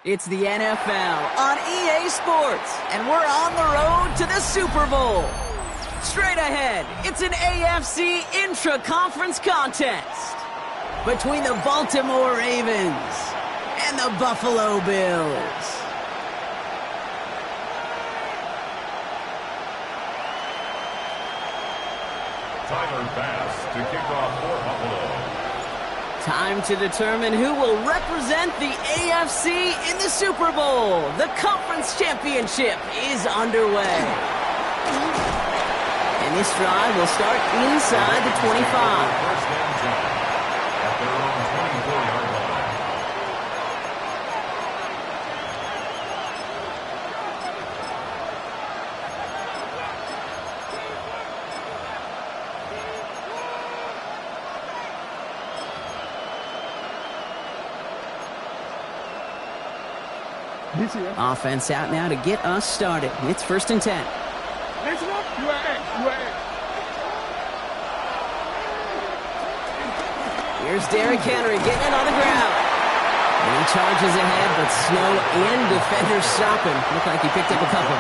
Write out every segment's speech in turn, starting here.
It's the NFL on EA Sports, and we're on the road to the Super Bowl. Straight ahead, it's an AFC intra-conference contest between the Baltimore Ravens and the Buffalo Bills. Tyler Bass to kick off for Buffalo. Time to determine who will represent the AFC in the Super Bowl. The conference championship is underway. And this drive will start inside the 25. First and 10 at their own 24-yard line. Offense out now to get us started. It's first and 10. Here's Derrick Henry getting it on the ground. And he charges ahead, but Snow and defenders stop him. Looked like he picked up a couple.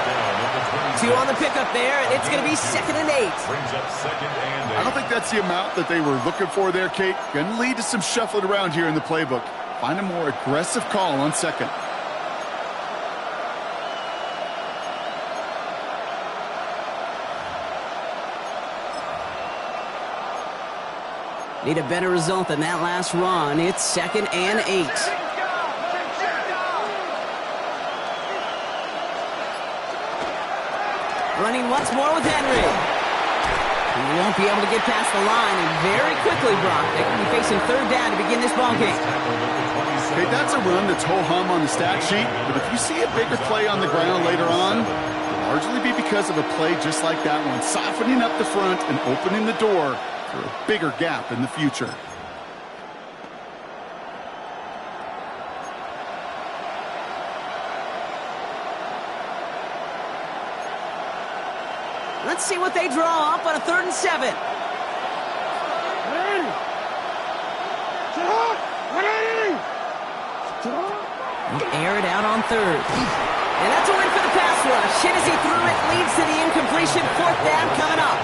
2 on the pickup there, and it's going to be 2nd and 8. Brings up 2nd and 8. I don't think that's the amount that they were looking for there, Kate. Going to lead to some shuffling around here in the playbook. Find a more aggressive call on 2nd. Need a better result than that last run. It's 2nd and 8. Running once more with Henry. He won't be able to get past the line, and very quickly, Brock, they could be facing 3rd down to begin this ballgame. Okay, that's a run that's ho-hum on the stat sheet, but if you see a bigger play on the ground later on, it'll largely be because of a play just like that one, softening up the front and opening the door for a bigger gap in the future. Let's see what they draw up on a 3rd and 7. He'll air it out on 3rd. And that's a win for the pass rush. Hit as he threw it, leads to the incompletion. 4th down coming up.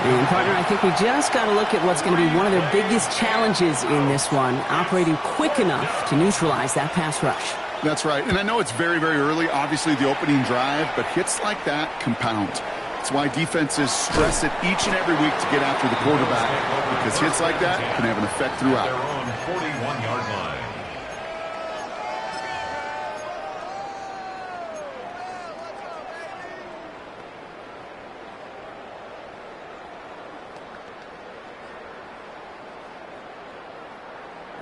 And partner, I think we just got to look at what's going to be one of their biggest challenges in this one, operating quick enough to neutralize that pass rush. That's right, and I know it's very, very early, obviously the opening drive, but hits like that compound. That's why defenses stress it each and every week to get after the quarterback, because hits like that can have an effect throughout. Their own 41-yard line.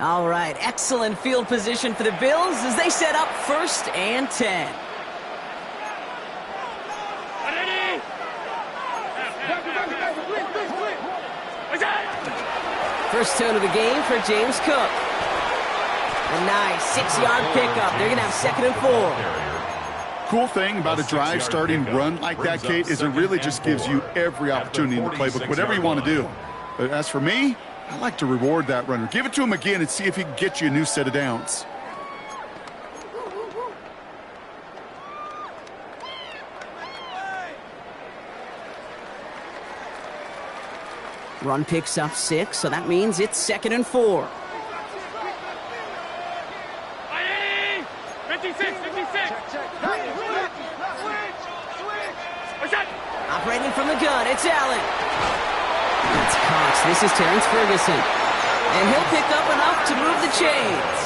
All right, excellent field position for the Bills as they set up 1st and 10. First tone of the game for James Cook. A nice 6-yard pickup. They're going to have 2nd and 4. Cool thing about a drive starting run like that, Kate, is it really just gives you every opportunity in the playbook, whatever you want to do. But as for me, I like to reward that runner. Give it to him again and see if he can get you a new set of downs. Run picks up 6, so that means it's 2nd and 4. 56. Operating from the gun, it's Allen. That's Cox. This is Terrence Ferguson. And he'll pick up enough to move the chains.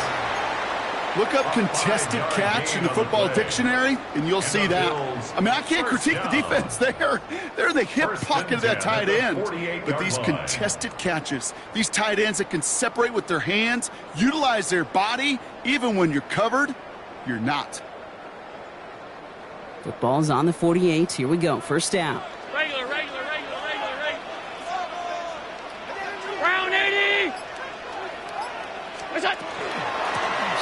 Look up contested catch in the football dictionary, and you'll see that. I mean, I can't critique the defense there. They're in the hip pocket of that tight end. But these contested catches, these tight ends that can separate with their hands, utilize their body, even when you're covered, you're not. Football's on the 48. Here we go. 1st down. Regular. Round 80. What's that?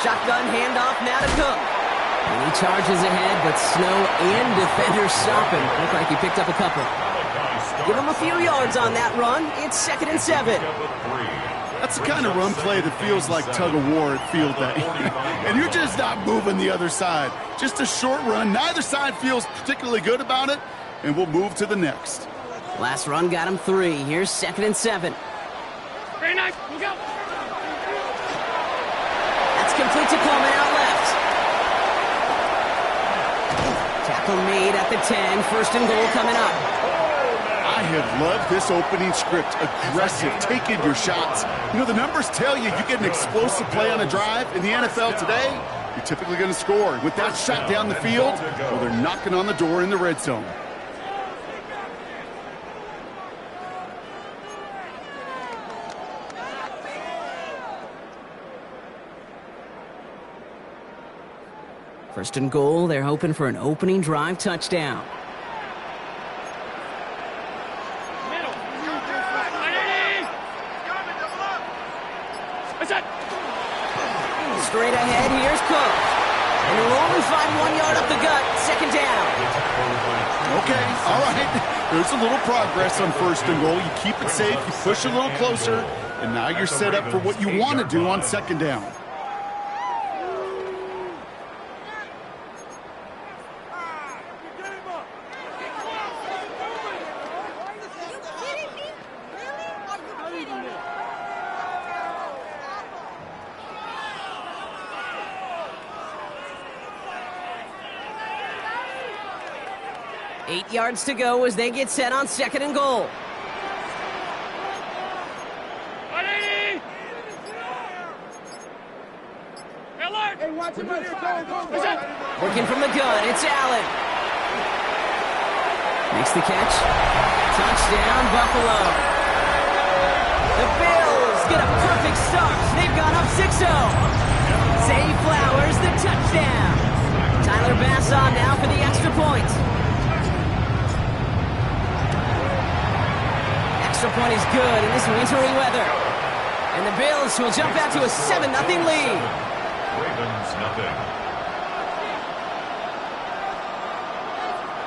Shotgun handoff now to Cook. And he charges ahead, but Snow and defenders stop him. Looked like he picked up a couple. Give him a few yards on that run. It's 2nd and 7. That's the kind of run play that feels like tug-of-war at field day. And you're just not moving the other side. Just a short run. Neither side feels particularly good about it, and we'll move to the next. Last run got him 3. Here's 2nd and 7. Very nice. Look out. That's complete to Coleman out left. Tackle made at the 10. 1st and goal coming up. I have loved this opening script. Aggressive, taking your shots. You know, the numbers tell you get an explosive play on a drive. In the NFL today, you're typically going to score. With that shot down the field, well, they're knocking on the door in the red zone. First and goal, they're hoping for an opening drive touchdown. Straight ahead, here's Cook. And they'll only find 1 yard up the gut, 2nd down. Okay, all right. There's a little progress on 1st and goal. You keep it safe, you push a little closer, and now you're set up for what you want to do on 2nd down. Eight yards to go as they get set on 2nd and goal. Working from the gun, it's Allen. Makes the catch. Touchdown, Buffalo. The Bills get a perfect start. They've gone up 6-0. Zay Flowers, the touchdown. Tyler Bass on now for the extra point. Extra point is good in this wintry weather. And the Bills will jump out to a 7-0 lead. Ravens nothing.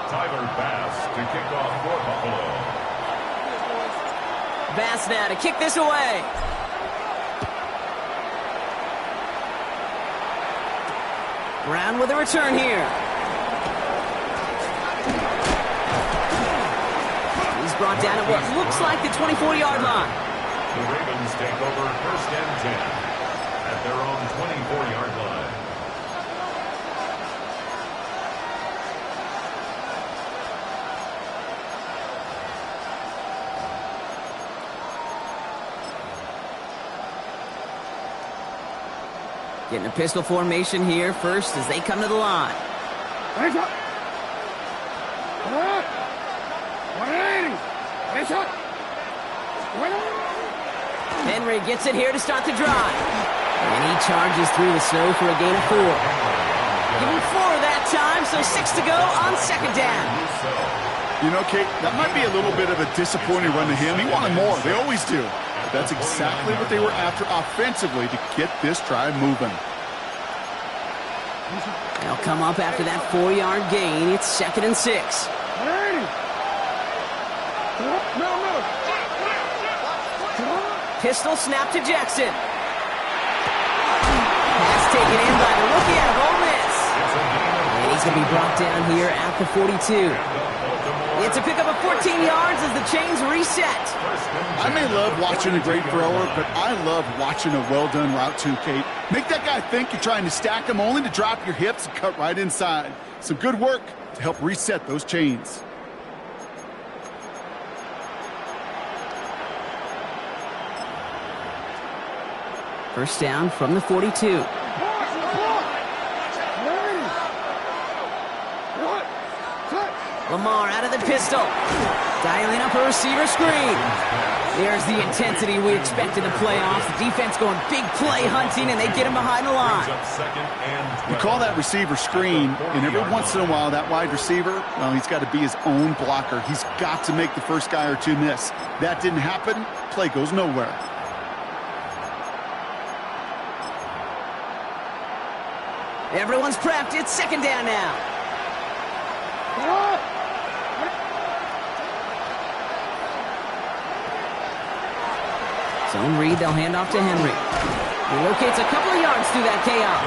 Tyler Bass to kick off for Buffalo. Bass now to kick this away. Brown with a return here. He's brought down at what looks like the 24-yard line. The Ravens take over 1st and 10 at their own 24-yard line. Getting a pistol formation here first as they come to the line. Henry gets it here to start the drive. And he charges through the snow for a gain of 4. Give him 4 that time, so 6 to go on 2nd down. You know, Kate, that might be a little bit of a disappointing run to him. He wanted more. They always do. But that's exactly what they were after offensively to get this drive moving. They'll come up after that 4-yard gain. It's 2nd and 6. Pistol snap to Jackson. Pass taken in by the rookie out of Ole Miss. And he's going to be brought down here at the 42. It's a pickup of 14 yards as the chains reset. I may love watching a great thrower, but I love watching a well-done route too, Kate. Make that guy think you're trying to stack him only to drop your hips and cut right inside. Some good work to help reset those chains. First down from the 42. Lamar out of the pistol. Dialing up a receiver screen. There's the intensity we expect in the playoffs. The defense going big play hunting, and they get him behind the line. We call that receiver screen, and every once in a while, that wide receiver, well, he's got to be his own blocker. He's got to make the first guy or two miss. That didn't happen. Play goes nowhere. Everyone's prepped. It's 2nd down now. So Zone read, they'll hand off to Henry. He locates a couple of yards through that chaos.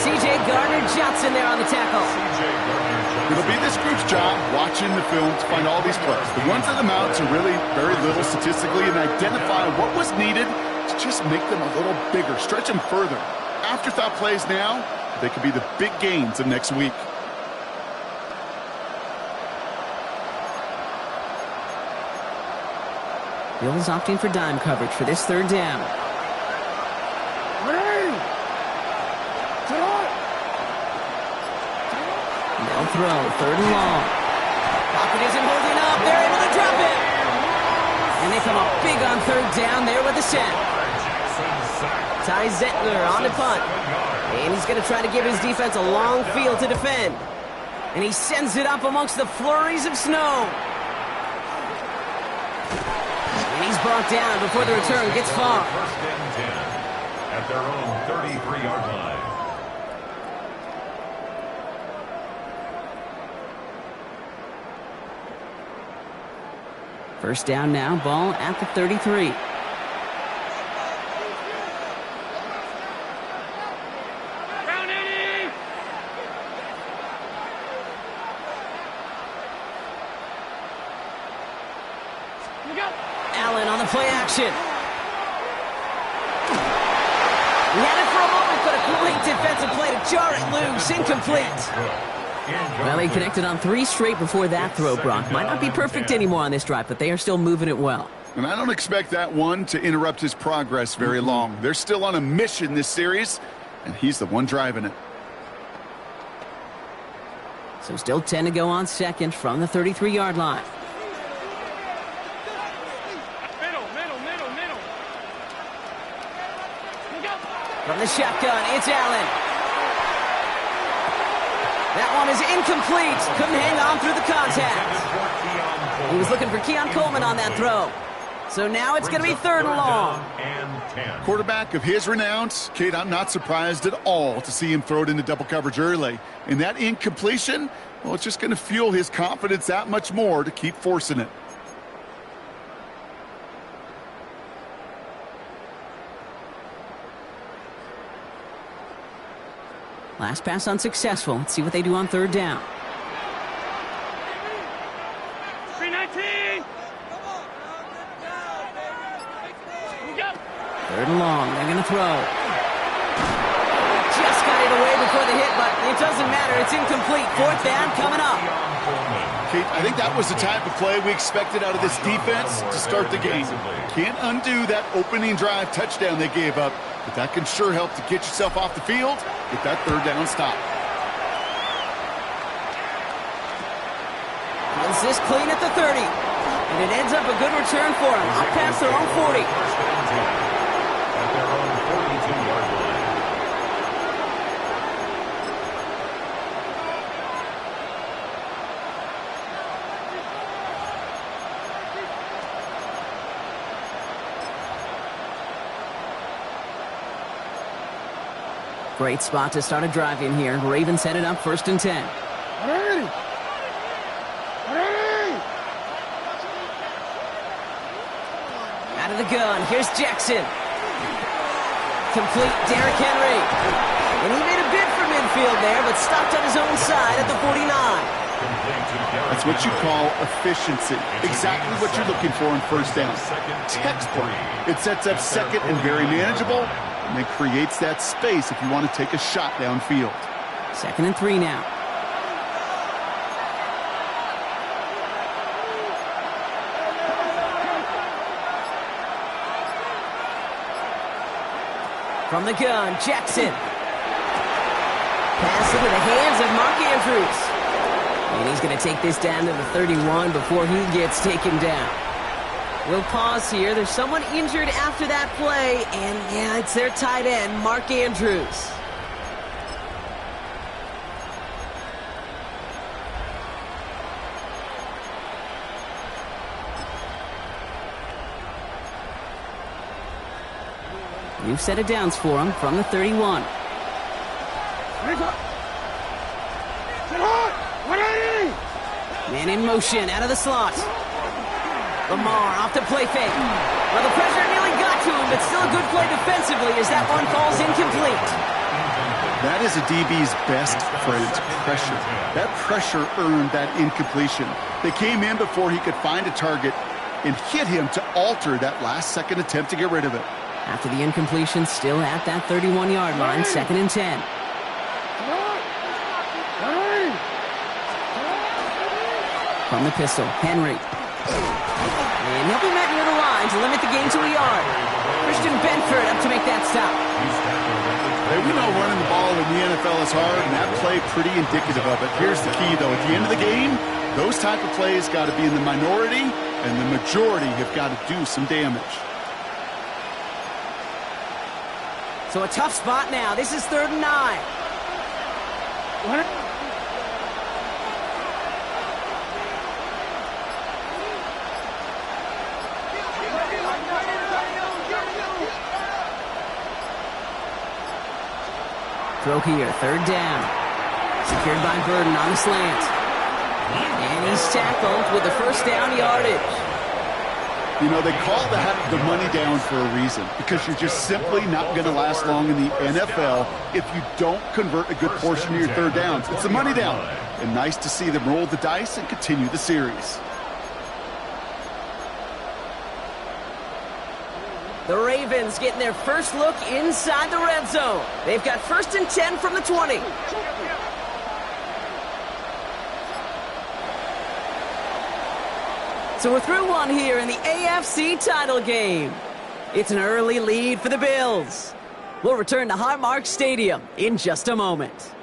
C.J. Gardner-Johnson there on the tackle. It'll be this group's job watching the film to find all these plays. The ones on the mounts are really very little statistically and identify what was needed to just make them a little bigger, stretch them further. Afterthought plays now, they could be the big gains of next week. Bills opting for dime coverage for this third down. They'll throw, third and long. Pocket isn't holding up. They're able to drop it. And they come up big on third down there with the sack. Ty Zettler on the punt. And he's going to try to give his defense a long field to defend. And he sends it up amongst the flurries of snow. And he's brought down before the return gets far. First and 10 at their own 33-yard line. First down now, ball at the 33. Allen on the play action. He had it for a moment, but a great defensive play to jar it loose. Incomplete. Well, he connected on 3 straight before that throw, Brock. Might not be perfect anymore on this drive, but they are still moving it well. And I don't expect that one to interrupt his progress very long. They're still on a mission this series, and he's the one driving it. So still 10 to go on second from the 33-yard line. From the shotgun, it's Allen. That one is incomplete. Couldn't hang on through the contact. He was looking for Keon Coleman on that throw. So now it's going to be third and long. Quarterback of his renounce, Kate, I'm not surprised at all to see him throw it into double coverage early. And that incompletion, well, it's just going to fuel his confidence that much more to keep forcing it. Last pass unsuccessful. Let's see what they do on third down. 319. Third and long. They're going to throw. Just got it away before the hit, but it doesn't matter. It's incomplete. Fourth down coming up. Kate, I think that was the type of play we expected out of this defense to start the game. Can't undo that opening drive touchdown they gave up, but that can sure help to get yourself off the field, get that third down stop. Runs this clean at the 30. And it ends up a good return for him. Up past their own 40. At their own 42-yard line. Great spot to start a drive in here. Ravens headed up first and 10. Out of the gun. Here's Jackson. Complete Derrick Henry. And he made a bid for midfield there, but stopped on his own side at the 49. That's what you call efficiency. Exactly what you're looking for in first down. Textbook. It sets up second and very manageable, and it creates that space if you want to take a shot downfield. 2nd and 3 now. From the gun, Jackson. Pass into the hands of Mark Andrews. And he's going to take this down to the 31 before he gets taken down. We'll pause here. There's someone injured after that play, and yeah, it's their tight end, Mark Andrews. New set of downs for him from the 31. Man in motion out of the slot. Lamar off the play fake. Well, the pressure nearly got to him, but still a good play defensively as that one falls incomplete. That is a DB's best friend, pressure. That pressure earned that incompletion. They came in before he could find a target and hit him to alter that last-second attempt to get rid of it. After the incompletion, still at that 31-yard line, 2nd and 10. From the pistol, Henry. And he'll be met near the line to limit the gain to a yard. Christian Benford up to make that stop. Hey, we know running the ball in the NFL is hard, and that play pretty indicative of it. Here's the key, though. At the end of the game, those type of plays got to be in the minority, and the majority have got to do some damage. So a tough spot now. This is 3rd and 9. Throw here, 3rd down. Secured by Burden on the slant. And he's tackled with the 1st down yardage. You know, they call that the money down for a reason, because you're just simply not going to last long in the NFL if you don't convert a good portion of your 3rd downs. It's the money down. And nice to see them roll the dice and continue the series. The Ravens getting their first look inside the red zone. They've got 1st and 10 from the 20. So we're through one here in the AFC title game. It's an early lead for the Bills. We'll return to Highmark Stadium in just a moment.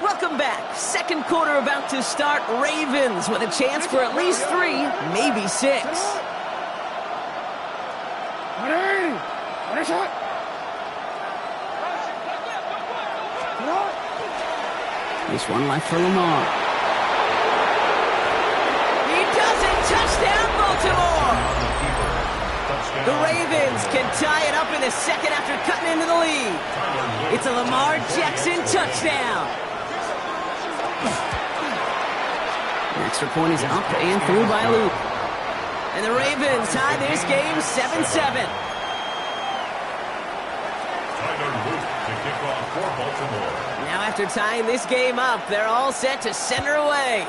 Welcome back. 2nd quarter about to start. Ravens with a chance for at least 3, maybe 6. This one left for Lamar. He does it. Touchdown, Baltimore. The Ravens can tie it up in the 2nd after cutting into the lead. It's a Lamar Jackson touchdown. The extra point is up and through by Luke. And the Ravens tie this game 7-7. Now after tying this game up, they're all set to center away.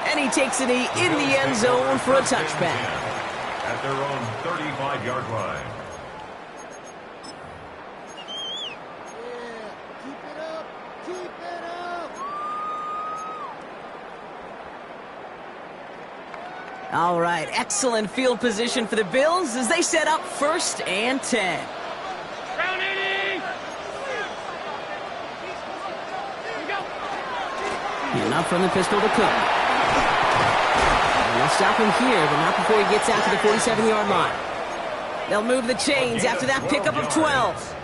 And he takes it in the end zone for a touchback. At their own 35-yard line. All right, excellent field position for the Bills as they set up 1st and 10. Round 80. And up from the pistol to Cook. And they'll stop him here, but not before he gets out to the 47-yard line. They'll move the chains after that pickup of 12.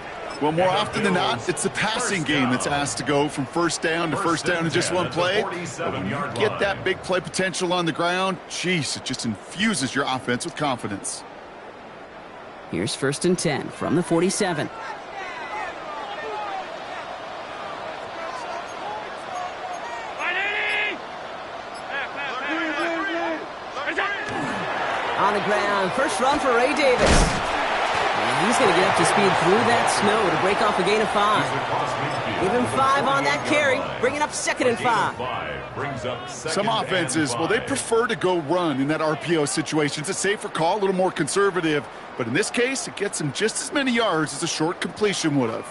Well, more often than not, it's the passing game that's asked to go from 1st down to 1st down in just one play. But when you get that big play potential on the ground, geez, it just infuses your offense with confidence. Here's 1st and 10 from the 47. On the ground, first run for Ray Davis. And he's going to get up to speed through that snow to break off a gain of 5. Give him 5 on that carry, bringing up 2nd and 5. Some offenses, well, they prefer to go run in that RPO situation. It's a safer call, a little more conservative. But in this case, it gets him just as many yards as a short completion would have.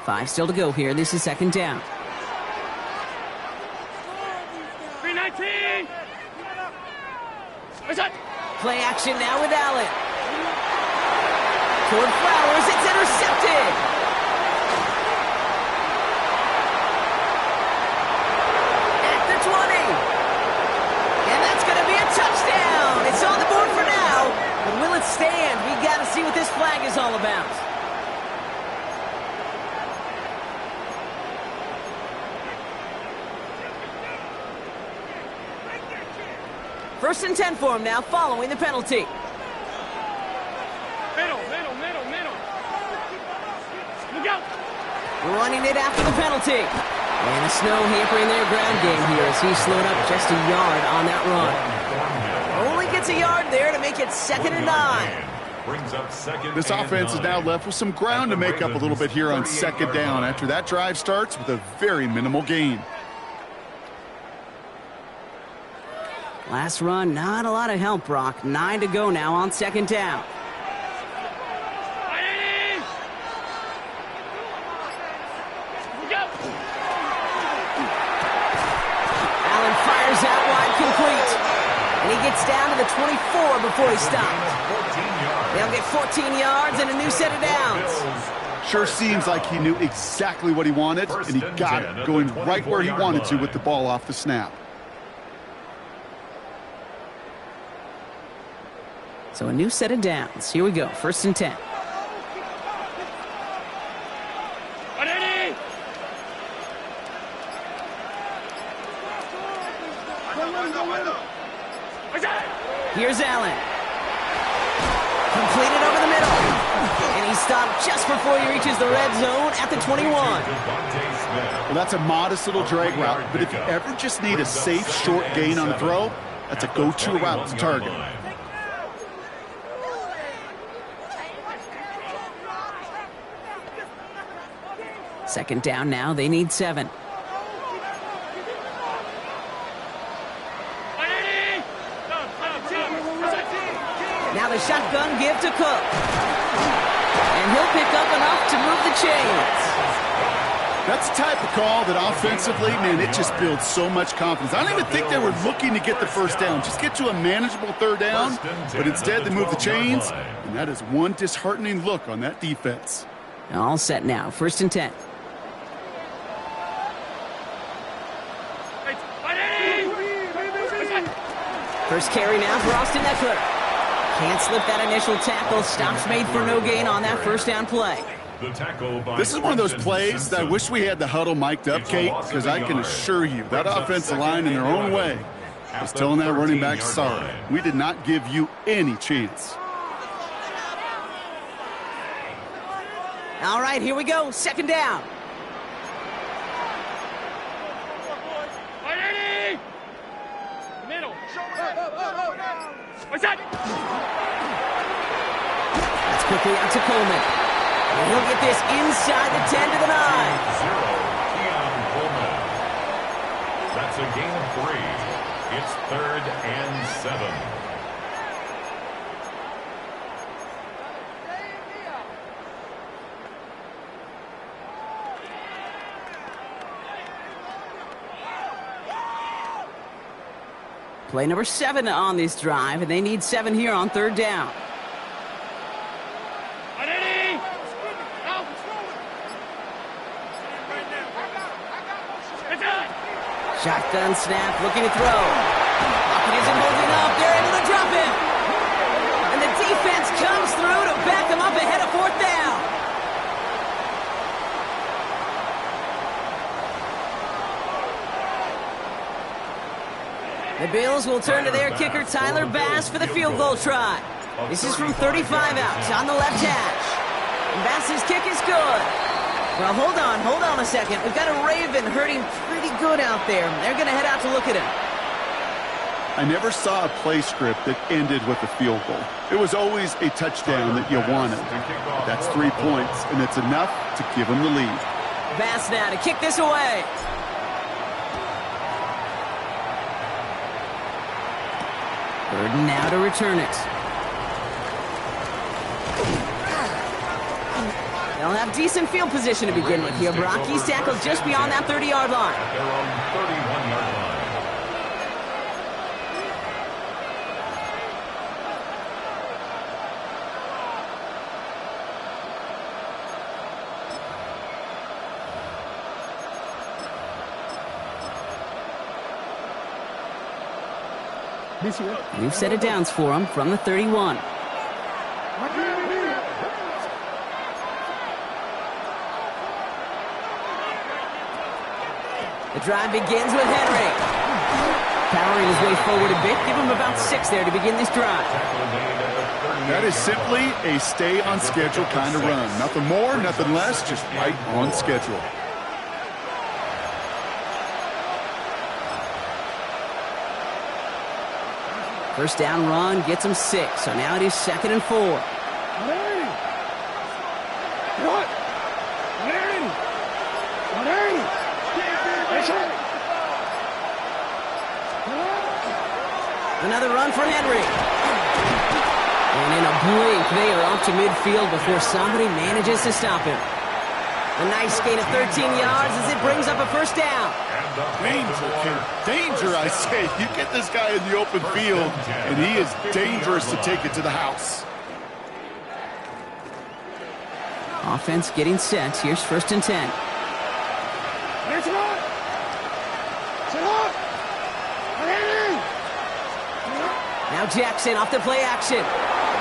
5 still to go here. This is 2nd down. 319. Play action now with Allen. Toward Flowers, it's intercepted. At the 20. And that's going to be a touchdown. It's on the board for now. But will it stand? We got to see what this flag is all about. First and 10 for him now, following the penalty. Middle. Look out. Running it after the penalty. And the snow hampering their ground game here as he slowed up just a yard on that run. Only gets a yard there to make it 2nd and 9. Brings up second. This offense is now left with some ground to make up a little bit here on 2nd down after that drive starts with a very minimal gain. Last run, not a lot of help, Brock. 9 to go now on 2nd down. Allen fires out wide, complete. And he gets down to the 24 before he stopped. They'll get 14 yards and a new set of downs. Sure seems like he knew exactly what he wanted, and he got it, going right where he wanted to with the ball off the snap. So a new set of downs. Here we go, 1st and 10. Here's Allen. Completed over the middle. And he stopped just before he reaches the red zone at the 21. Well, that's a modest little drag route, but if you ever just need a safe, short gain on the throw, that's a go-to route to target. Second down now, they need 7. Now the shotgun give to Cook. And he'll pick up enough to move the chains. That's the type of call that offensively, man, it just builds so much confidence. I don't even think they were looking to get the 1st down. Just get to a manageable 3rd down, but instead they move the chains, and that is one disheartening look on that defense. All set now, 1st and 10. First carry now for Austin Eckler. Can't slip that initial tackle. Stops made for no gain on that 1st down play. This is one of those plays that I wish we had the huddle mic'd up, Kate, because I can assure you that offensive line in their own way is telling that running back, sorry, we did not give you any chance. All right, here we go. 2nd down. That's quickly out to Coleman. And he'll get this inside the 10 to the 9. That's a gain of 3. It's 3rd and 7. Play number 7 on this drive, and they need 7 here on 3rd down. Shotgun snap, looking to throw. Pocket isn't holding up. They're able to drop him. And the defense comes through to back them up ahead of 4th down. The Bills will turn to their kicker, Tyler Bass, for the field goal try. This is from 35 out on the left hash. And Bass's kick is good. Well, hold on a second. We've got a Raven hurting pretty good out there. They're going to head out to look at him. I never saw a play script that ended with a field goal. It was always a touchdown that you wanted. That's 3 points, and it's enough to give them the lead. Bass now to kick this away. Burden now to return it. They'll have decent field position to begin with here. Brock, he's tackled just beyond that 30-yard line. Their own 31-yard line. New set of downs for him from the 31. The drive begins with Henry. powering his way forward a bit. Give him about 6 there to begin this drive. That is simply a stay-on-schedule kind of run. Nothing more, nothing less, just right on schedule. First down run gets him 6, so now it is 2nd and 4. Another run for Henry. And in a blink, they are off to midfield before somebody manages to stop him. A nice gain of 13 yards as it brings up a first down. Danger, kid. Danger, I say. You get this guy in the open field, and he is dangerous to take it to the house. Offense getting set. Here's 1st and 10. Now Jackson off the play action.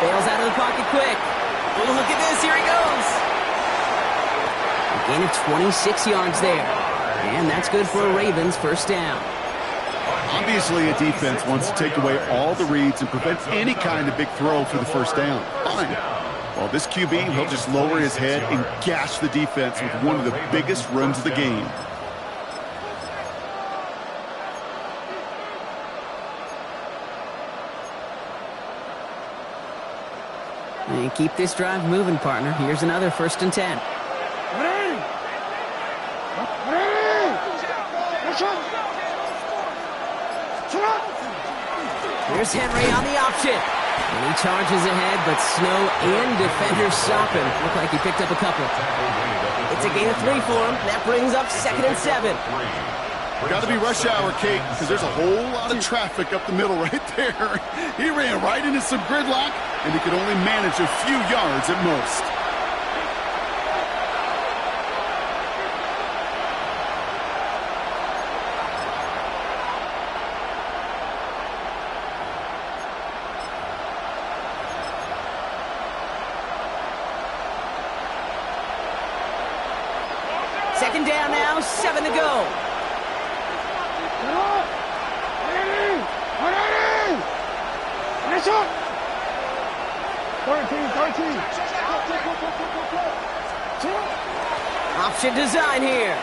Bails out of the pocket quick. Oh, look at this. Here he goes. A gain of 26 yards there. And that's good for a Ravens first down. Obviously, a defense wants to take away all the reads and prevent any kind of big throw for the first down. Fine. Well, this QB, he'll just lower his head and gash the defense with one of the biggest runs of the game. And keep this drive moving, partner. Here's another 1st and 10. Here's Henry on the option. And he charges ahead, but Snow and defenders stop him. Look like he picked up a couple. It's a gain of 3 for him. That brings up 2nd and 7. Got to be rush hour, Kate, because there's a whole lot of traffic up the middle right there. He ran right into some gridlock, and he could only manage a few yards at most. Second down now, 7 to go. Option design here.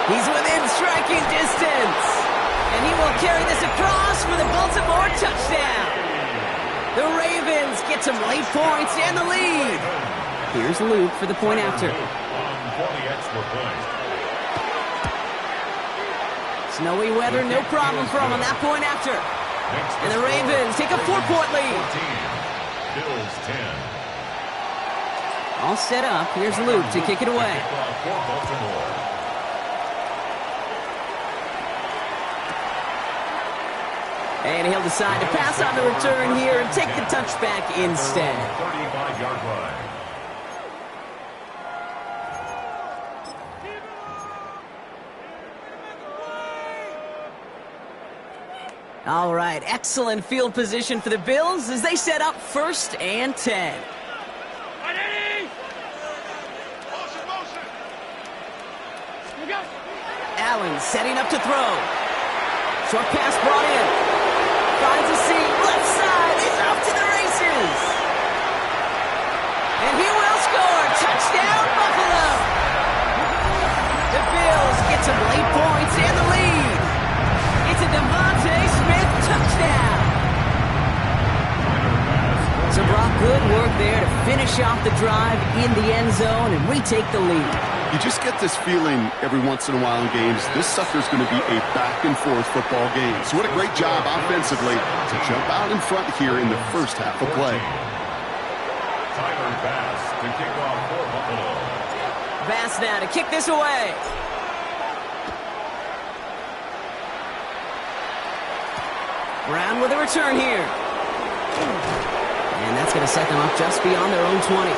He's within striking distance. And he will carry this across for the Baltimore touchdown. The Ravens get some late points and the lead. Here's Luke for the point after. Snowy weather, no problem for him on that point after. And the Ravens take a 4-point lead. Bills 10. All set up. Here's Luke to kick it away. And he'll decide to pass on the return here and take the touchback instead. 35-yard line. All right, excellent field position for the Bills as they set up 1st and 10. Allen setting up to throw. Short pass brought in. Finds a seam. Left side. He's off to the races. And he will score. Touchdown, Buffalo. The Bills get some late points and the lead. It's a Devontae Smith touchdown. So Brock, good work there to finish off the drive in the end zone and retake the lead. You just get this feeling every once in a while in games, this sucker's going to be a back-and-forth football game. So what a great job offensively to jump out in front here in the first half of play. Tyler Bass to kick off for Buffalo. Bass now to kick this away. Brown with a return here. And that's going to set them up just beyond their own 20.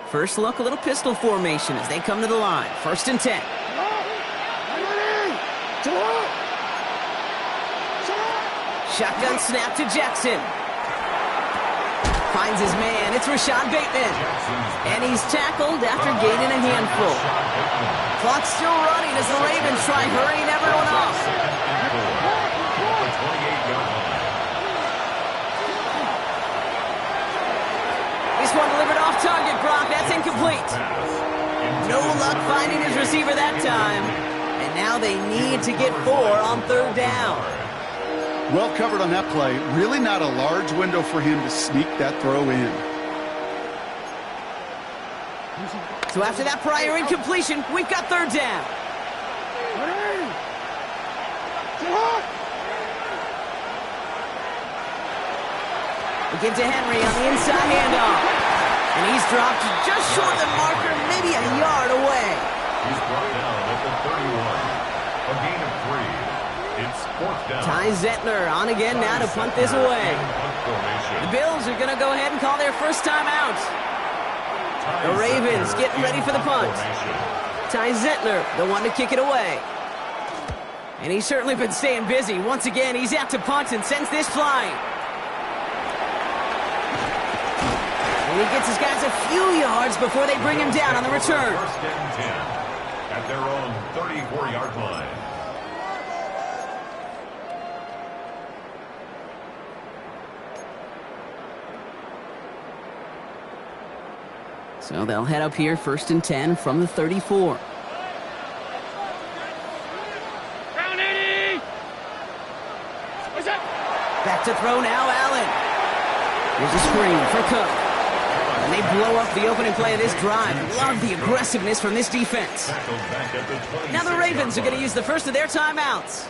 First look, a little pistol formation as they come to the line. 1st and 10. Shotgun snap to Jackson. Finds his man. It's Rashad Bateman. And he's tackled after gaining a handful. Clock's still running as the Ravens try hurrying everyone off. This one delivered off target, Brock. That's incomplete. No luck finding his receiver that time. And now they need to get 4 on 3rd down. Well covered on that play. Really not a large window for him to sneak that throw in. So after that prior incompletion, we've got 3rd down. We give to Henry on the inside handoff. And he's dropped just short of the marker, maybe a yard away. He's brought down at the 31. A gain of 3. It's 4th down. Ty Zettler on again now to punt this away. The Bills are going to go ahead and call their first timeout. The Ravens getting ready for the punt. Ty Zettler, the one to kick it away. And he's certainly been staying busy. Once again, he's out to punt and sends this flying. And he gets his guys a few yards before they bring him down on the return. 1st and 10 at their own 34-yard line. So they'll head up here, 1st and 10 from the 34. Down 80. What's up? Back to throw now, Allen. Here's a screen for Cook. And they blow up the opening play of this drive. Love the aggressiveness from this defense. Now the Ravens are going to use the first of their timeouts.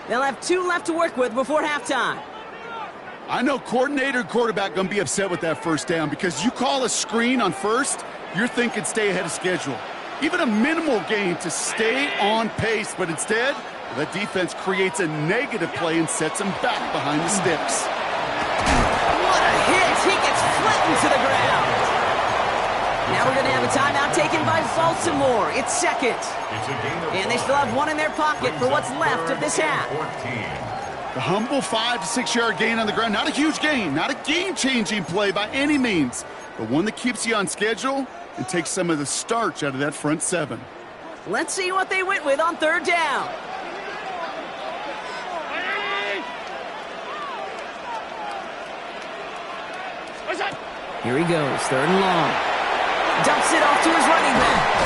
They'll have 2 left to work with before halftime. I know coordinator and quarterback going to be upset with that 1st down because you call a screen on 1st, you're thinking stay ahead of schedule. Even a minimal gain to stay on pace, but instead, the defense creates a negative play and sets them back behind the sticks. What a hit! He gets flattened to the ground. Now we're going to have a timeout taken by Baltimore. It's 2nd. And they still have 1 in their pocket for what's left of this half. The humble 5 to 6 yard gain on the ground. Not a huge gain, not a game-changing play by any means, but one that keeps you on schedule and takes some of the starch out of that front 7. Let's see what they went with on 3rd down. What's up? Here he goes, 3rd and long. Dumps it off to his running back.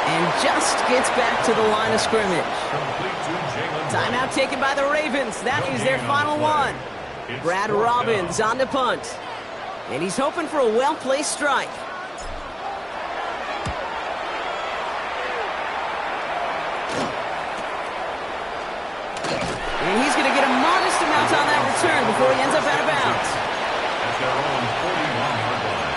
And just gets back to the line of scrimmage. Timeout taken by the Ravens. That is their final one. Brad Robbins on the punt. And he's hoping for a well-placed strike. And he's going to get a modest amount on that return before he ends up out of bounds. At their own 41-yard line.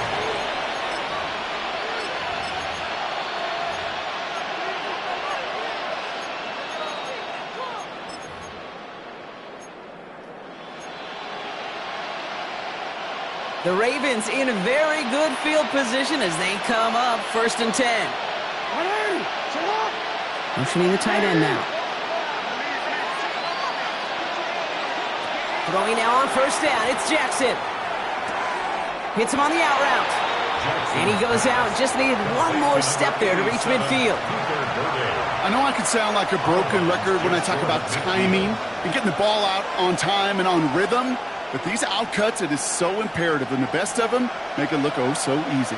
The Ravens in a very good field position as they come up 1st and 10. Motioning the tight end now. Throwing now on 1st down. It's Jackson. Hits him on the out route. And he goes out. Just needed one more step there to reach midfield. I know I can sound like a broken record when I talk about timing and getting the ball out on time and on rhythm. But these outcuts, it is so imperative, and the best of them make it look oh so easy.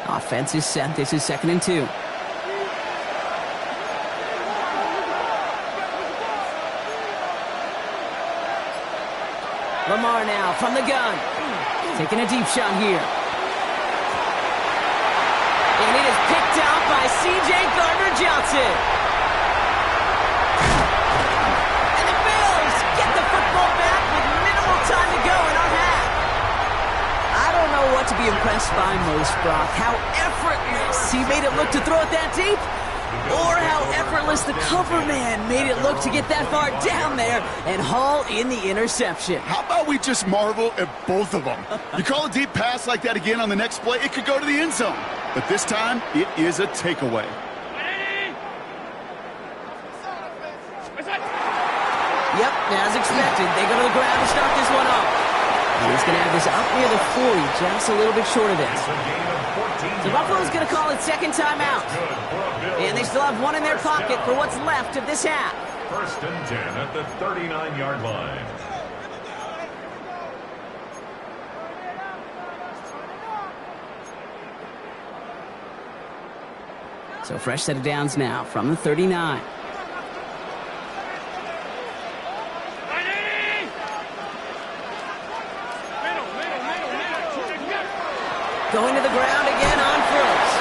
Offense is set. This is 2nd and 2. Lamar now from the gun. Taking a deep shot here. And it is picked out by C.J. Gardner-Johnson. And the Bills get the football back with minimal time to go in our half. I don't know what to be impressed by most, Brock. How effortless he made it look to throw it that deep. Or how effortless the cover man made it look to get that far down there and haul in the interception. How about we just marvel at both of them? You call a deep pass like that again on the next play, it could go to the end zone. But this time, it is a takeaway. Yep, as expected, they go to the ground to start this one off. And he's going to have this up near the 40, just a little bit short of this. So Buffalo's going to call it second timeout. And they still have one in their pocket for what's left of this half. First and 10 at the 39-yard line. So fresh set of downs now from the 39. Going to the ground again on first.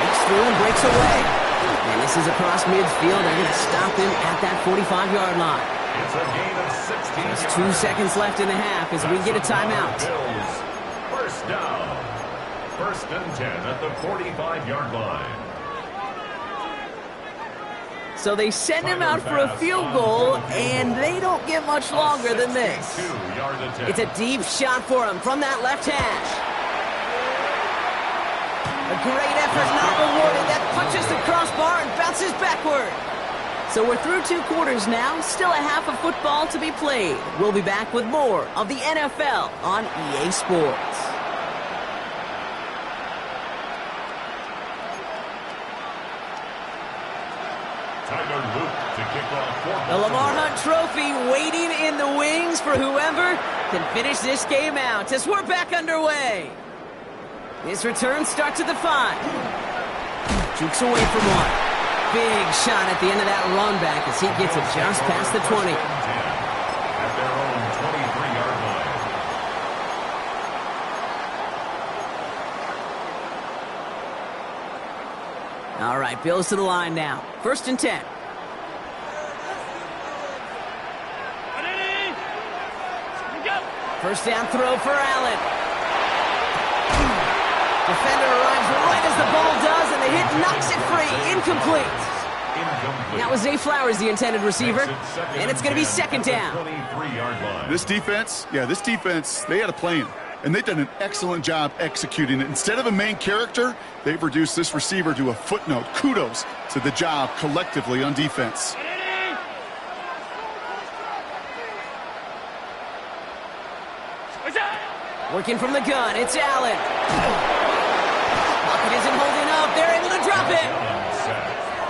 Breaks through and breaks away. And this is across midfield. They're going to stop him at that 45-yard line. It's a gain of 16. Just 2 seconds left in the half as we get a timeout. First down. First and 10 at the 45-yard line. So they send him out for a field goal, and they don't get much longer than this. It's a deep shot for him from that left hash. A great effort not rewarded. That punches the crossbar and bounces backward. So we're through 2 quarters now. Still a half of football to be played. We'll be back with more of the NFL on EA Sports. The Lamar Hunt Trophy waiting in the wings for whoever can finish this game out as we're back underway. This return starts at the 5. Jukes away from one. Big shot at the end of that run back as he gets it just past the 20. At their own 23-yard line. All right, Bills to the line now. First and 10. First down throw for Allen. Defender arrives right as the ball does, and the hit knocks it free. Incomplete. That was Zay Flowers, the intended receiver, and it's going to be second down. This defense, they had a plan, and they've done an excellent job executing it. Instead of a main character, they've reduced this receiver to a footnote. Kudos to the job collectively on defense. Working from the gun, it's Allen. It isn't holding up. They're able to drop it.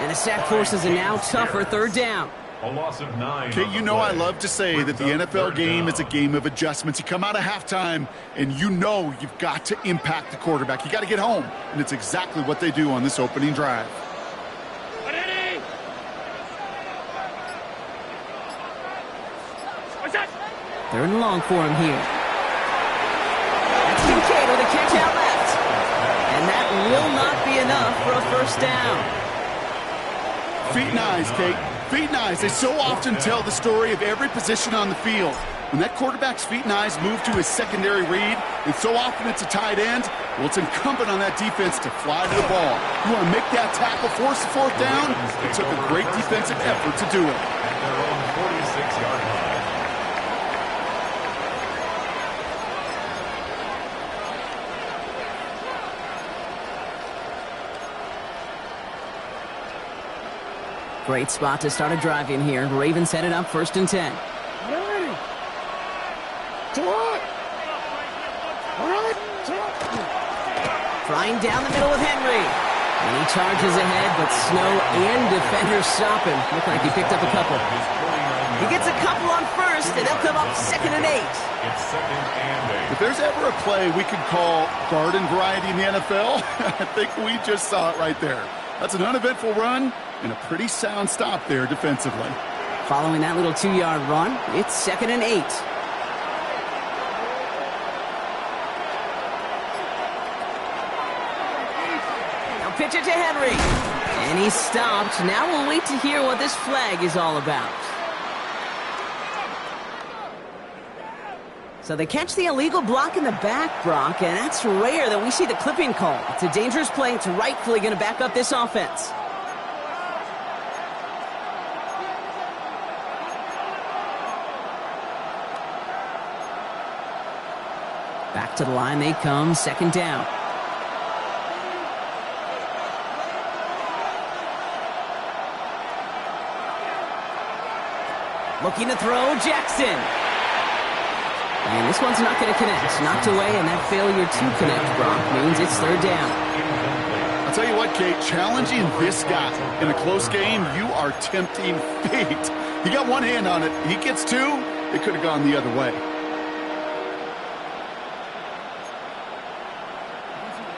And the sack forces a now tougher third down. A loss of 9. Okay, you know I love to say that the NFL game is a game of adjustments. You come out of halftime, and you know you've got to impact the quarterback. You got to get home, and it's exactly what they do on this opening drive. Third and long for him here. That's Kincaid with a catch out left. And that will not be enough for a first down. Feet and eyes, Kate. Feet and eyes. They so often tell the story of every position on the field. When that quarterback's feet and eyes move to his secondary read, and so often it's a tight end, well, it's incumbent on that defense to fly to the ball. You want to make that tackle, force the fourth down? It took a great defensive effort to do it. At their own 46-yard line. Great spot to start a drive in here. Ravens set it up first and 10. Flying down the middle with Henry. And he charges ahead, but Snow and defenders stop him. Look like he picked up a couple. He gets a couple on first, and they'll come up second and 8. It's second and 8. If there's ever a play we could call garden variety in the NFL, I think we just saw it right there. That's an uneventful run and a pretty sound stop there defensively. Following that little 2-yard run, it's second and 8. Now pitch it to Henry. And he's stopped. Now we'll wait to hear what this flag is all about. So they catch the illegal block in the back, Brock, and that's rare that we see the clipping call. It's a dangerous play. It's rightfully going to back up this offense. Back to the line they come, second down. Looking to throw, Jackson. And this one's not going to connect. Knocked away, and that failure to connect, Brock, means it's third down. I'll tell you what, Kate, challenging this guy in a close game, you are tempting fate. He got one hand on it. He gets two. It could have gone the other way.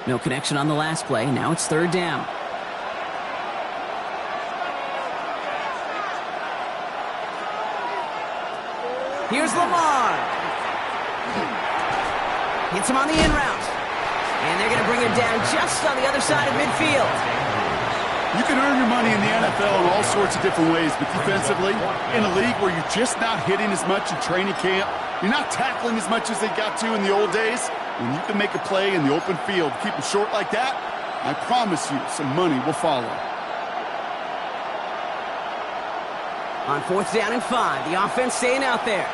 No connection on the last play. Now it's third down. Here's Lamar. Hits him on the in route. And they're going to bring him down just on the other side of midfield. You can earn your money in the NFL in all sorts of different ways, but defensively, in a league where you're just not hitting as much in training camp, you're not tackling as much as they got to in the old days, when you can make a play in the open field, keep them short like that, I promise you some money will follow. On fourth down and 5, the offense staying out there.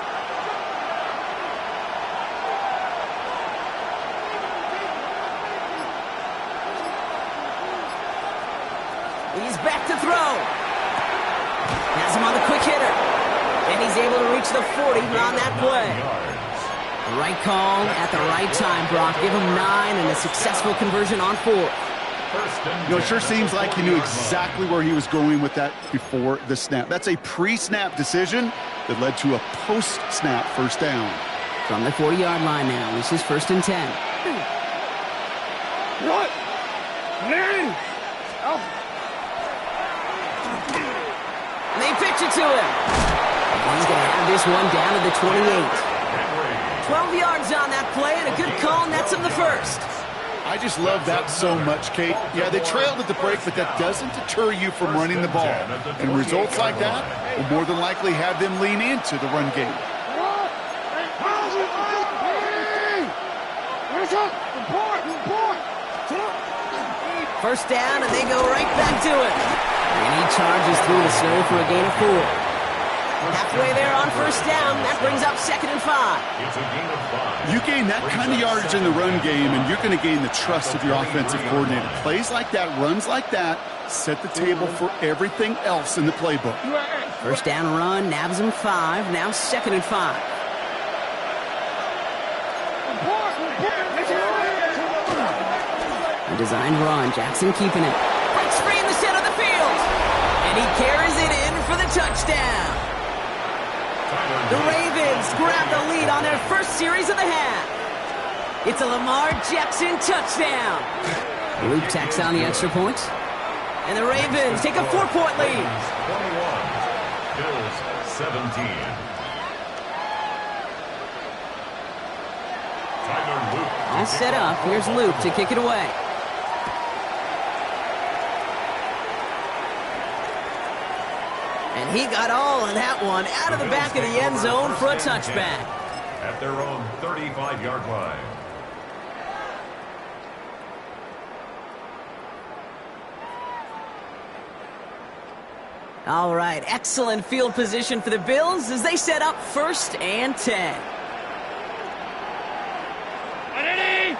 He's back to throw. Has him on the quick hitter. And he's able to reach the 40 on that play. The right call at the right time, Brock. Give him 9 and a successful conversion on 4. You know, it sure seems like he knew exactly where he was going with that before the snap. That's a pre-snap decision that led to a post-snap first down. From the 40-yard line now, this is first and 10. What? Man! Oh. And they pitch it to him. And he's going to have this one down to the 28. 12 yards on that play, and a good call nets him the first. I just love that so much, Kate. Yeah, they trailed at the break, but that doesn't deter you from running the ball. And results like that will more than likely have them lean into the run game. First down, and they go right back to it. And he charges through the snow for a gain of 4. Halfway there on first down, that brings up second and 5. It's a gain of 5. You gain that kind of yardage in the run game, and you're going to gain the trust of your offensive coordinator. Plays like that, runs like that, set the table for everything else in the playbook. First down run, nabs him 5, now second and 5. A designed run, Jackson keeping it. Breaks free in the center of the field. And he carries it in for the touchdown. The Ravens grab the lead on their first series of the half. It's a Lamar Jackson touchdown. Luke tacks on the extra point. And the Ravens take a 4-point lead. 21, Bills 17. All set up. Here's Luke to kick it away. And he got all of that one out of the back of the end zone for a touchback. At their own 35-yard line. All right, excellent field position for the Bills as they set up first and 10. Ready?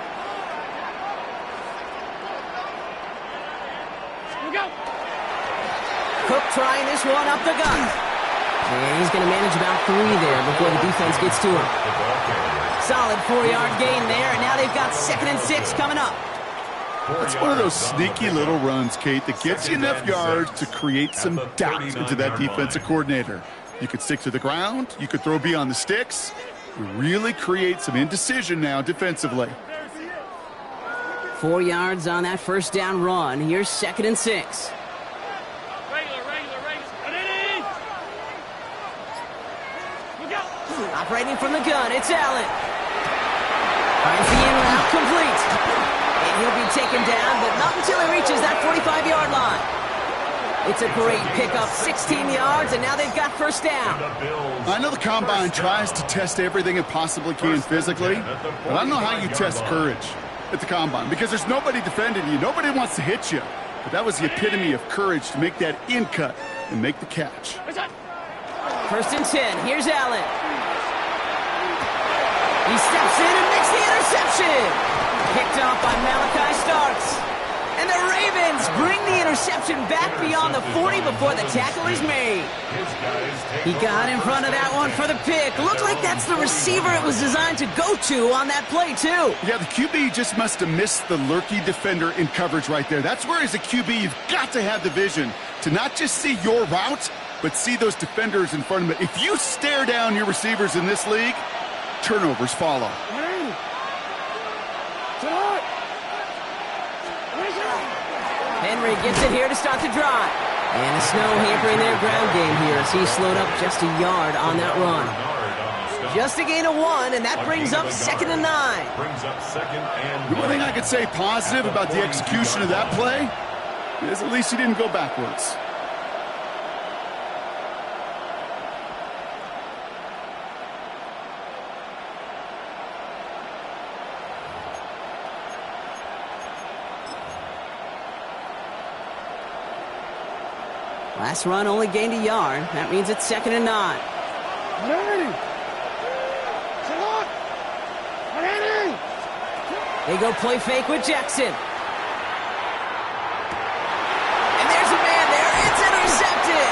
Go. Cook trying this one up the gut. And he's going to manage about 3 there before the defense gets to him. Solid 4-yard gain there, and now they've got second and 6 coming up. It's one of those sneaky little runs, Kate, that gets you enough yards to create some doubt into that defensive coordinator. You could stick to the ground. You could throw beyond the sticks. You really create some indecision now defensively. 4 yards on that first down run. Here's second and 6. Operating from the gun, it's Allen. Finds the in route complete. And he'll be taken down, but not until he reaches that 45-yard line. It's a great pickup, 16 yards, and now they've got first down. I know the Combine tries to test everything it possibly can physically, but I don't know how you test courage at the Combine, because there's nobody defending you. Nobody wants to hit you. But that was the epitome of courage to make that in cut and make the catch. First and 10, here's Allen. He steps in and makes the interception. Picked off by Malachi Starks. And the Ravens bring the interception back beyond the 40 before the tackle is made. He got in front of that one for the pick. Looked like that's the receiver it was designed to go to on that play, too. Yeah, the QB just must have missed the lurky defender in coverage right there. That's where, as a QB, you've got to have the vision to not just see your route, but see those defenders in front of it. If you stare down your receivers in this league, turnovers follow. Henry gets it here to start the drive. And the snow hampering their ground game here as he slowed up just a yard on that run. Just a gain of 1, and that brings up 2nd and 9. The one thing I could say positive about the execution of that play is at least he didn't go backwards. Last run only gained a yard. That means it's 2nd and 9. They go play fake with Jackson. And there's a man there. It's intercepted.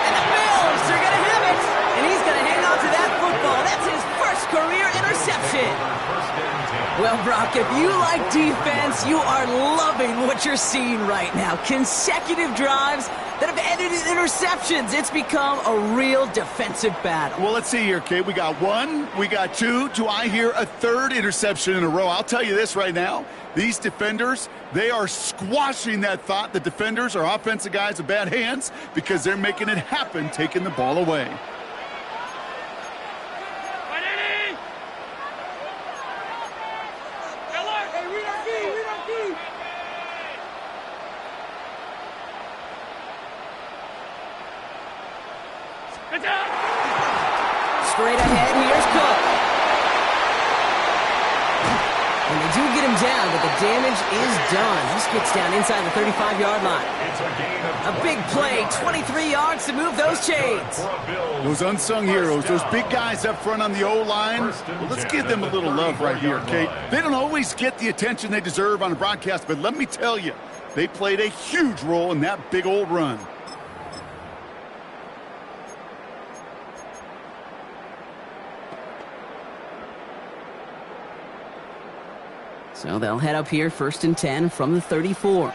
And the Bills are going to have it. And he's going to hang on to that football. That's his first career interception. Well, Brock, if you like defense, you are loving what you're seeing right now. Consecutive drives that have ended in interceptions. It's become a real defensive battle. Well, let's see here, Kate. We got 1, we got 2. Do I hear a 3rd interception in a row? I'll tell you this right now. These defenders, they are squashing that thought the defenders are offensive guys with bad hands because they're making it happen, taking the ball away. Straight ahead, here's Cook. And they do get him down, but the damage is done. This gets down inside the 35-yard line. A big play, 23 yards to move those chains. Those unsung heroes, those big guys up front on the O-line, well, let's give them a little love right here, Kate. They don't always get the attention they deserve on a broadcast, but let me tell you, they played a huge role in that big old run. So they'll head up here, 1st and 10 from the 34.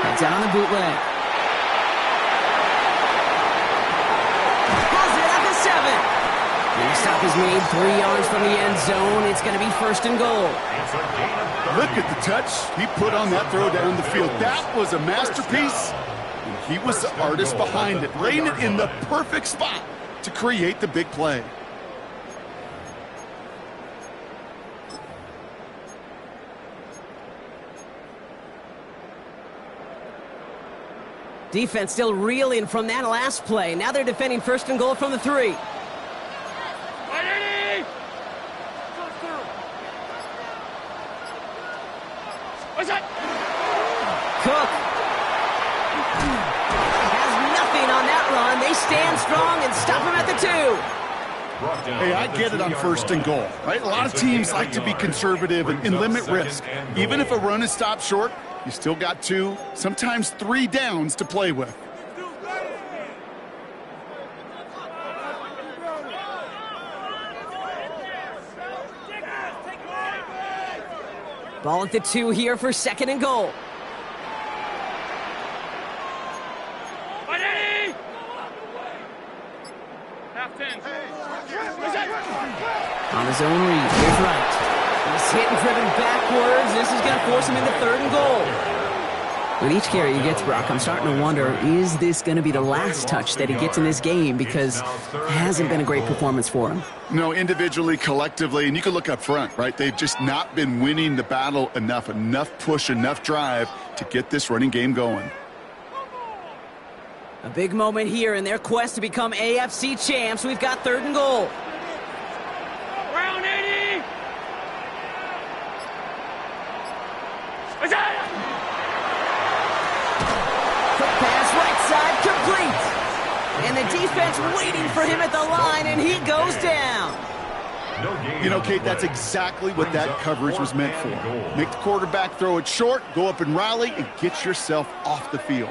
That's out on the bootleg. Pulls it at the 7. And the stop is made 3 yards from the end zone. It's going to be 1st and goal. Look at the touch he put on that throw down the field. That was a masterpiece. And he was the artist behind it, laying it in the perfect spot to create the big play. Defense still reeling from that last play. Now they're defending 1st and goal from the 3. Cook has nothing on that run. They stand strong and stop him at the 2. Hey, I get it on 1st and goal, right? A lot of teams like to be conservative and limit risk. Even if a run is stopped short, you still got 2, sometimes 3 downs to play with. Ball at the 2 here for 2nd and goal. On his own read, here's right. He's hit and driven backwards. This is going to force him into 3rd and goal. With each carry he gets, Brock, I'm starting to wonder, is this going to be the last touch that he gets in this game? Because it hasn't been a great performance for him. No, individually, collectively, and you can look up front, right? They've just not been winning the battle enough push, enough drive to get this running game going. A big moment here in their quest to become AFC champs. We've got 3rd and goal. Round 80! What's up? defense waiting for him at the line, and he goes down. You know, Kate, that's exactly what that coverage was meant for. Make the quarterback throw it short, go up and rally, and get yourself off the field.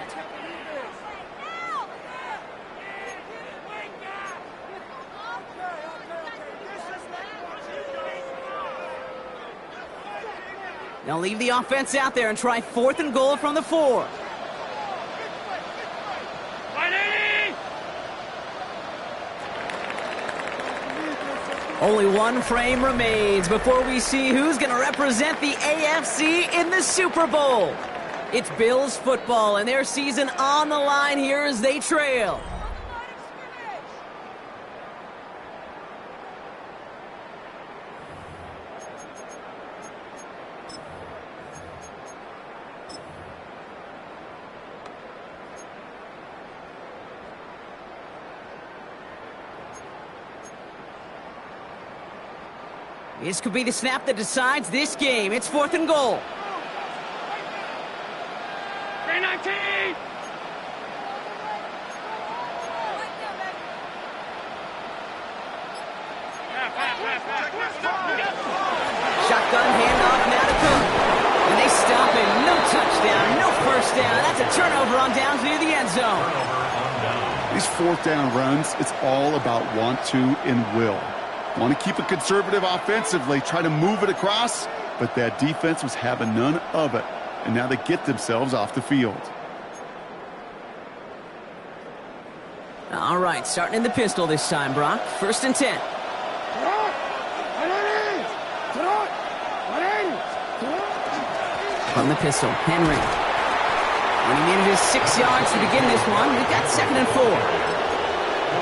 Now leave the offense out there and try 4th and goal from the 4. Only one frame remains before we see who's going to represent the AFC in the Super Bowl. It's Bills football, and their season on the line here as they trail. This could be the snap that decides this game. It's 4th and goal. Shotgun handoff now to Cook. And they stop him. No touchdown, no first down. That's a turnover on downs near the end zone. These 4th down runs, it's all about want to and will. Want to keep it conservative offensively, try to move it across, but that defense was having none of it. And now they get themselves off the field. All right, starting in the pistol this time, Brock. 1st and 10. From the pistol, Henry. And he manages 6 yards to begin this one. We've got 2nd and 4.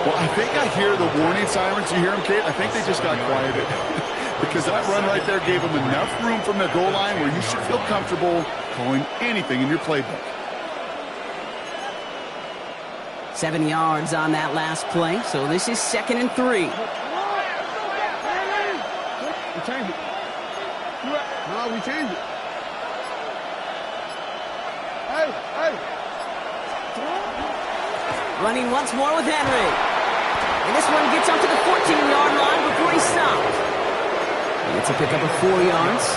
Well, I think I hear the warning sirens. You hear them, Kate? I think they just got quieted. Because that run right there gave them enough room from the goal line where you should feel comfortable calling anything in your playbook. 7 yards on that last play, so this is 2nd and 3. We changed it. No, we changed it. Hey. Running once more with Henry. And this one gets up to the 14-yard line before he stopped. And it's a pickup of 4 yards.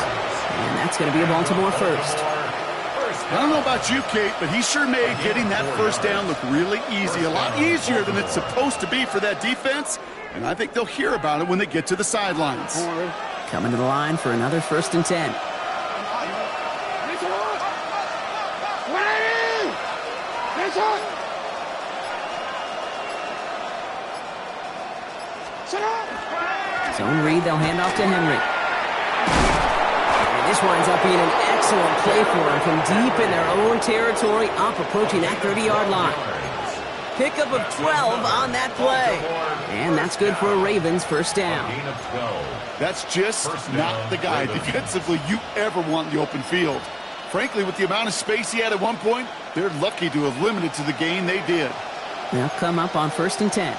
And that's going to be a Baltimore first. I don't know about you, Kate, but he sure made getting that first down look really easy. A lot easier than it's supposed to be for that defense. And I think they'll hear about it when they get to the sidelines. Coming to the line for another 1st and 10. Zone read, they'll hand off to Henry. And this winds up being an excellent play for him from deep in their own territory, up approaching that 30-yard line. Pickup of 12 on that play. And that's good for a Ravens 1st down. That's just not the guy defensively you ever want in the open field. Frankly, with the amount of space he had at one point, they're lucky to have limited to the gain they did. They'll come up on 1st and 10.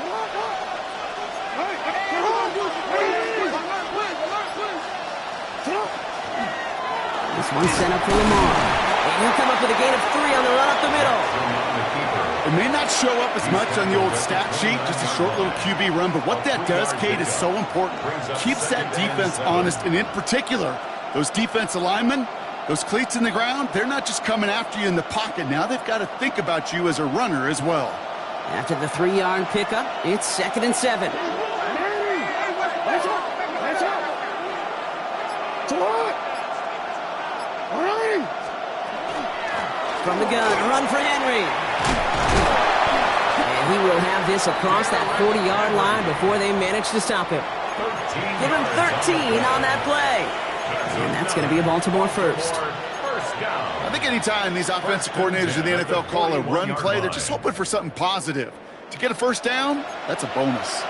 This one's sent up for Lamar. And he'll come up with a gain of 3 on the run up the middle. It may not show up as much on the old stat sheet, just a short little QB run, but what that does, Kate, is so important. Keeps that defense honest, and in particular, those defensive linemen, those cleats in the ground, they're not just coming after you in the pocket. Now they've got to think about you as a runner as well. After the 3-yard pickup, it's 2nd and 7. From the gun, a run for Henry. And he will have this across that 40-yard line before they manage to stop him. Give him 13 on that play. And that's going to be a Baltimore first. I think anytime these offensive coordinators in the NFL call a run play, they're just hoping for something positive. To get a first down, that's a bonus.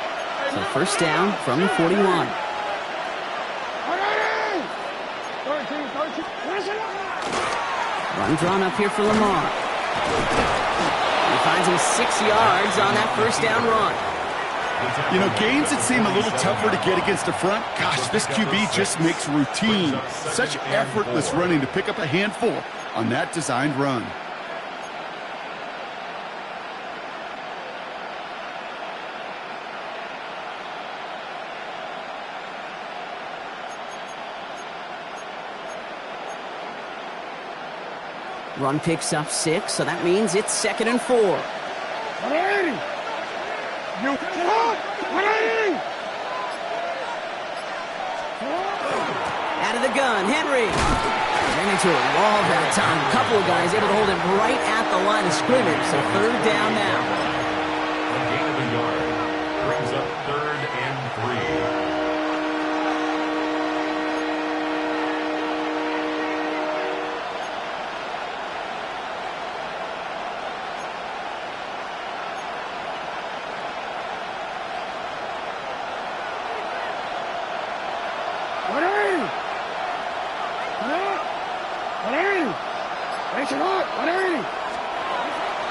So 1st down from the 41. Run drawn up here for Lamar. He finds him 6 yards on that 1st down run. You know, gains that seem a little tougher to get against the front, gosh, this QB just makes routine. Such effortless running to pick up a handful on that designed run. Run picks up 6, so that means it's 2nd and 4. 180. You hot. 180. Out of the gun, Henry. Ran into a wall that time. A couple of guys able to hold him right at the line of scrimmage, so 3rd down now. A gain of a yard brings up 3rd and 3.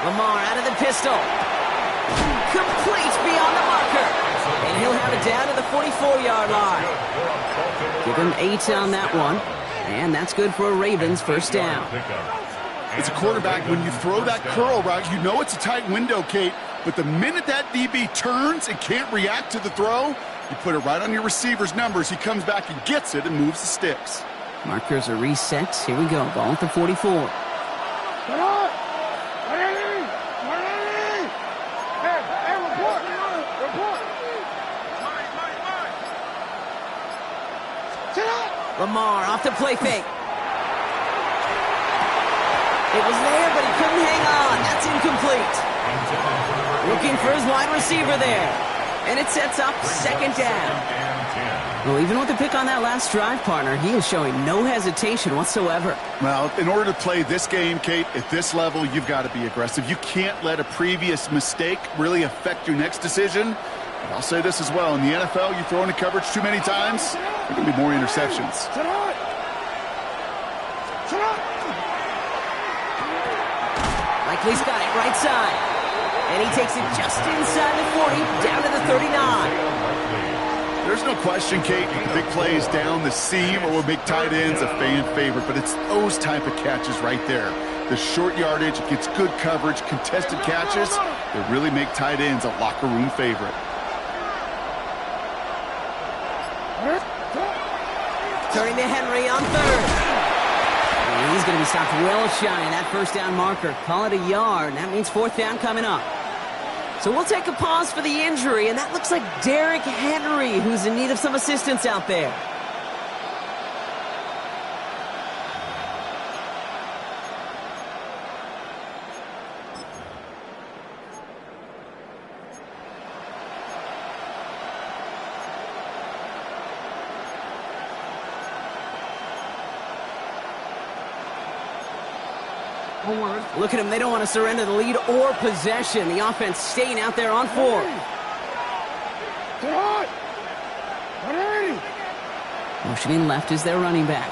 Lamar out of the pistol. Complete beyond the marker. And he'll have it down to the 44-yard line. Give him 8 on that one. And that's good for a Ravens 1st down. As a quarterback, when you throw that curl route, you know it's a tight window, Kate. But the minute that DB turns and can't react to the throw, you put it right on your receiver's numbers. He comes back and gets it and moves the sticks. Markers are reset. Here we go. Ball at the 44. Lamar off the play fake. It was there, but he couldn't hang on. That's incomplete. Looking for his wide receiver there. And it sets up 2nd down. Well, even with the pick on that last drive, partner, he is showing no hesitation whatsoever. Well, in order to play this game, Kate, at this level, you've got to be aggressive. You can't let a previous mistake really affect your next decision. But I'll say this as well. In the NFL, you throw into coverage too many times, there are going to be more interceptions. Likely's got it right side. And he takes it just inside the 40, down to the 39. There's no question, Kate, the big plays down the seam or with big tight ends a fan favorite, but it's those type of catches right there. The short yardage, it gets good coverage, contested catches that really make tight ends a locker room favorite. Turning to Henry on 3rd. And he's going to be stopped well shy of that 1st down marker. Call it a yard, and that means 4th down coming up. So we'll take a pause for the injury, and that looks like Derrick Henry, who's in need of some assistance out there. Look at them. They don't want to surrender the lead or possession. The offense staying out there on 4. Motioning left is their running back.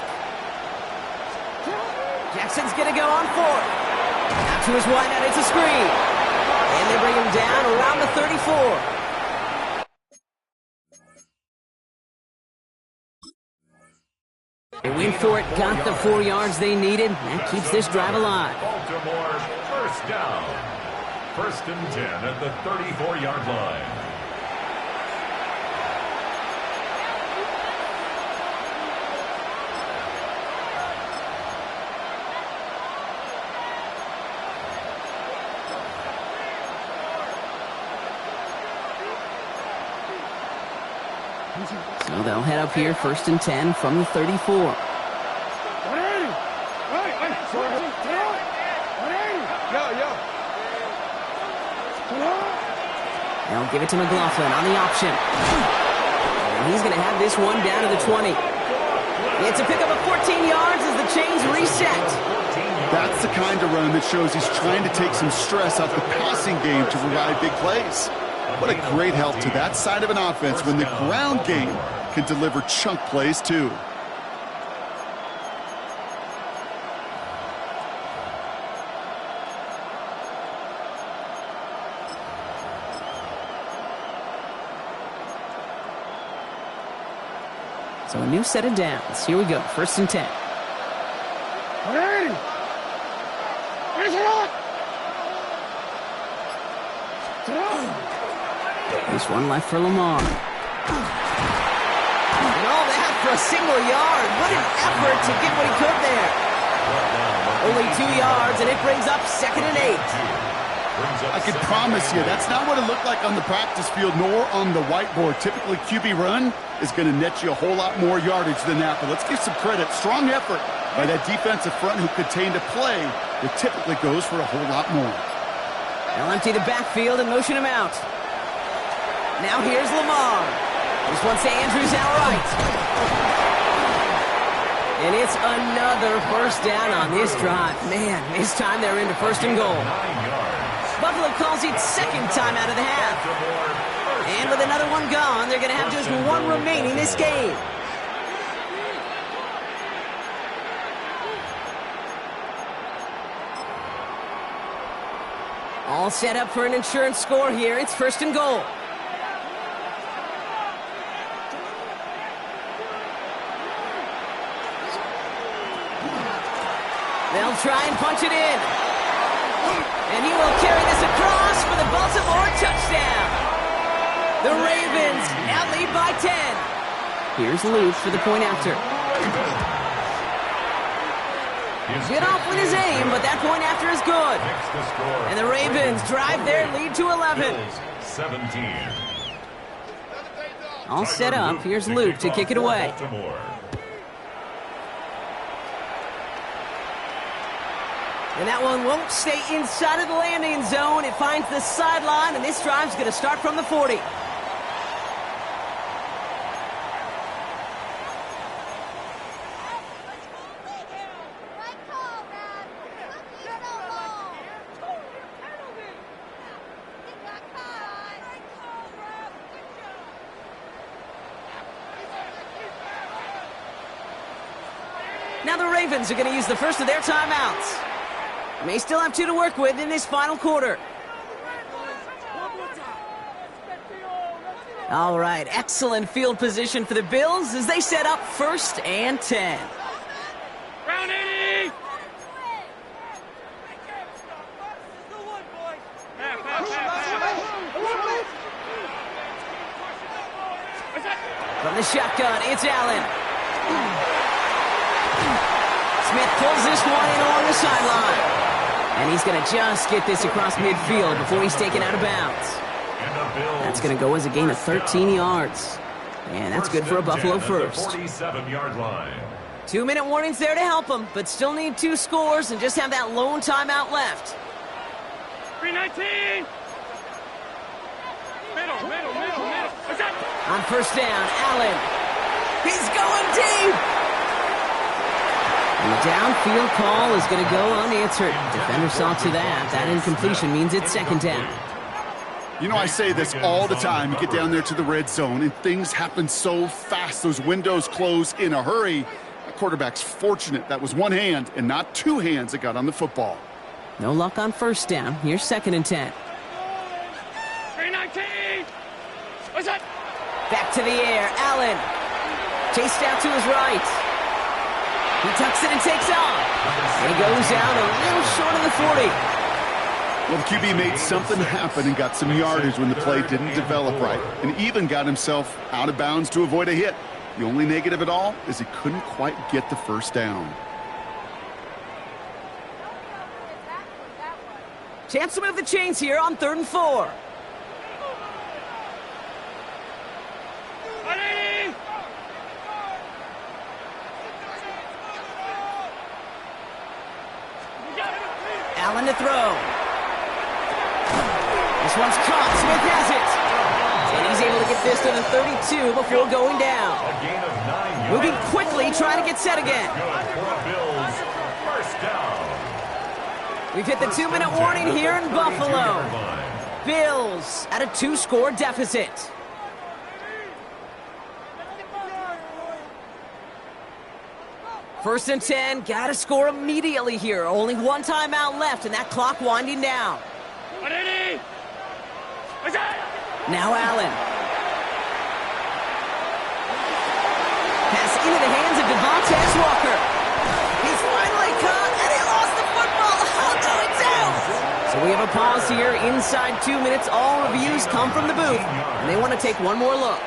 Jackson's going to go on 4th. Out to his wide out. It's a screen. And they bring him down around the 34. They went for it, got the 4 yards they needed. That keeps this drive alive. Baltimore 1st down. 1st and 10 at the 34-yard line. So they'll head up here 1st and 10 from the 34. They'll give it to McLaughlin on the option. And he's going to have this one down to the 20. It's a pickup of 14 yards as the chains reset. That's the kind of run that shows he's trying to take some stress off the passing game to provide big plays. What a great help to that side of an offense when the ground game can deliver chunk plays too. So a new set of downs. Here we go. 1st and 10. There's one left for Lamar. And all that for a single yard. What an effort to get what he could there. Only 2 yards, and it brings up 2nd and 8. I can promise you, that's not what it looked like on the practice field nor on the whiteboard. Typically, QB run is going to net you a whole lot more yardage than that. But let's give some credit. Strong effort by that defensive front who contained a play that typically goes for a whole lot more. They'll empty the backfield and motion him out. Now here's Lamar. This one's to Andrews out right. And it's another first down on this drive. Man, this time they're into 1st and goal. Buffalo calls it 2nd time out of the half. And with another one gone, they're going to have just 1 remaining this game. All set up for an insurance score here. It's 1st and goal. They'll try and punch it in. And he will carry this across for the Baltimore touchdown. The Ravens now lead by 10. Here's Luke for the point after. Get off with his aim, but that point after is good. And the Ravens drive their lead to 11. 17. All set up. Here's Luke to kick it away. And that one won't stay inside of the landing zone. It finds the sideline, and this drive's going to start from the 40. Now the Ravens are going to use the first of their timeouts. May still have 2 to work with in this final quarter. All right, excellent field position for the Bills as they set up 1st and 10. Round 80! From the shotgun, it's Allen. Smith pulls this one in along the sideline. And he's going to just get this across midfield before he's taken out of bounds. That's going to go as a gain of 13 yards. And that's good for a Buffalo first. 47-yard line. 2-minute warnings there to help them, but still need 2 scores and just have that lone timeout left. 319! Middle. On 1st down, Allen. He's going deep! And the downfield call is going to go unanswered. Defender saw to that. That incompletion means it's 2nd down. You know, I say this all the time. You get down there to the red zone, and things happen so fast. Those windows close in a hurry. The quarterback's fortunate that was 1 hand and not 2 hands that got on the football. No luck on 1st down. Here's 2nd and 10. 319! What's that? Back to the air. Allen. Chased out to his right. He tucks it and takes off. And he goes out a little short of the 40. Well, the QB made something happen and got some yardage when the play didn't develop right, and even got himself out of bounds to avoid a hit. The only negative at all is he couldn't quite get the 1st down. Chance to move the chains here on 3rd and 4. Allen to throw. This one's caught. Smith has it. And he's able to get this to the 32 before going down. A gain of 9 yards. Moving quickly, trying to get set again. Good for the Bills. 1st down. We've hit the 2-minute warning here in Buffalo. Bills at a 2-score deficit. First and 10, got to score immediately here. Only 1 timeout left, and that clock winding down. Now Allen. Pass into the hands of Devontae Walker. He's finally caught, and he lost the football. Oh, no, it's out. So we have a pause here. Inside 2 minutes, all reviews come from the booth, and they want to take one more look.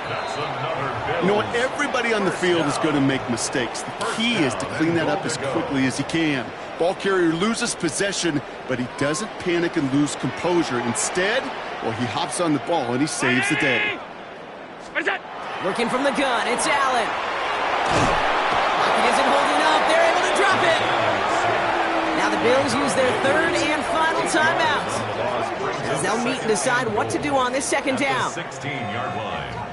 You know what? Everybody on the field is going to make mistakes. The key is to clean that up as quickly as he can. Ball carrier loses possession, but he doesn't panic and lose composure. Instead, well, he hops on the ball and he saves the day. Working from the gun, it's Allen. He isn't holding up. They're able to drop it. Now the Bills use their third and final timeout, as they'll meet and decide what to do on this second down. 16-yard line.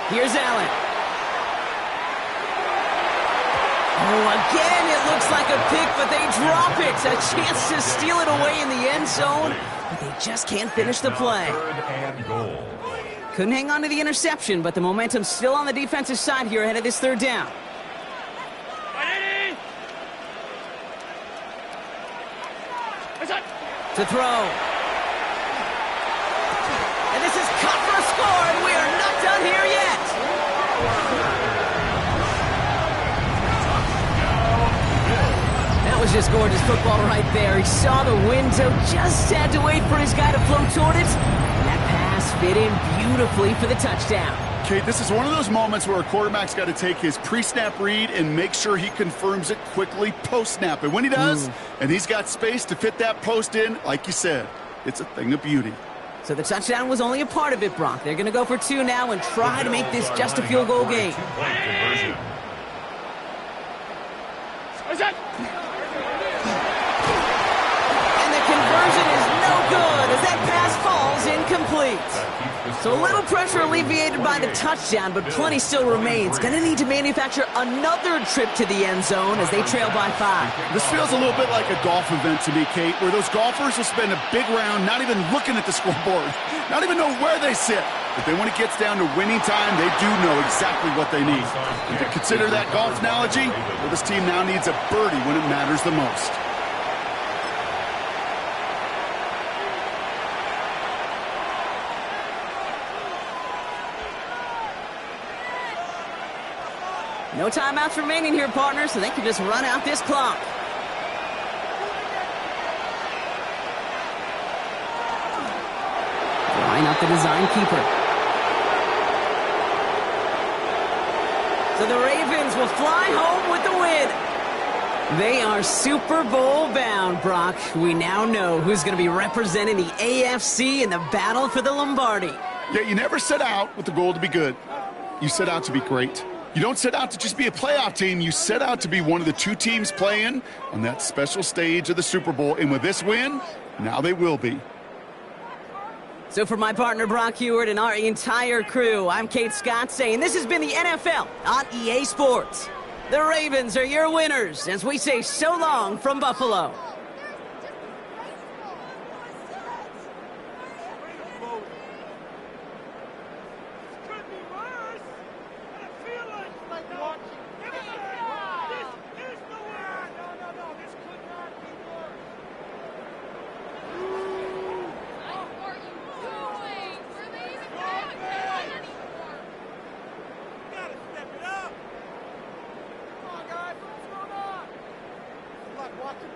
Here's Allen. Oh, again, it looks like a pick, but they drop it. A chance to steal it away in the end zone, but they just can't finish the play. Third and goal. Couldn't hang on to the interception, but the momentum's still on the defensive side here ahead of this third down. To throw. And this is cut for a score, and we are not done here yet. That was just gorgeous football right there. He saw the window, just had to wait for his guy to float toward it. And that pass fit in beautifully for the touchdown. Kate, this is one of those moments where a quarterback's got to take his pre-snap read and make sure he confirms it quickly post-snap. And when he does, and he's got space to fit that post in, like you said, it's a thing of beauty. So the touchdown was only a part of it, Brock. They're going to go for two now and try to make this just a field goal game. And the conversion is no good as that pass falls incomplete. So a little pressure alleviated by the touchdown, but plenty still remains. Going to need to manufacture another trip to the end zone as they trail by 5. This feels a little bit like a golf event to me, Kate, where those golfers will spend a big round not even looking at the scoreboard, not even know where they sit. But then when it gets down to winning time, they do know exactly what they need. And to consider that golf analogy, well, this team now needs a birdie when it matters the most. No timeouts remaining here, partner, so they can just run out this clock. Line up the design keeper. So the Ravens will fly home with the win. They are Super Bowl bound, Brock. We now know who's going to be representing the AFC in the battle for the Lombardi. Yeah, you never set out with the goal to be good. You set out to be great. You don't set out to just be a playoff team. You set out to be one of the two teams playing on that special stage of the Super Bowl. And with this win, now they will be. So for my partner Brock Heward and our entire crew, I'm Kate Scott saying this has been the NFL on EA Sports. The Ravens are your winners as we say so long from Buffalo. Watching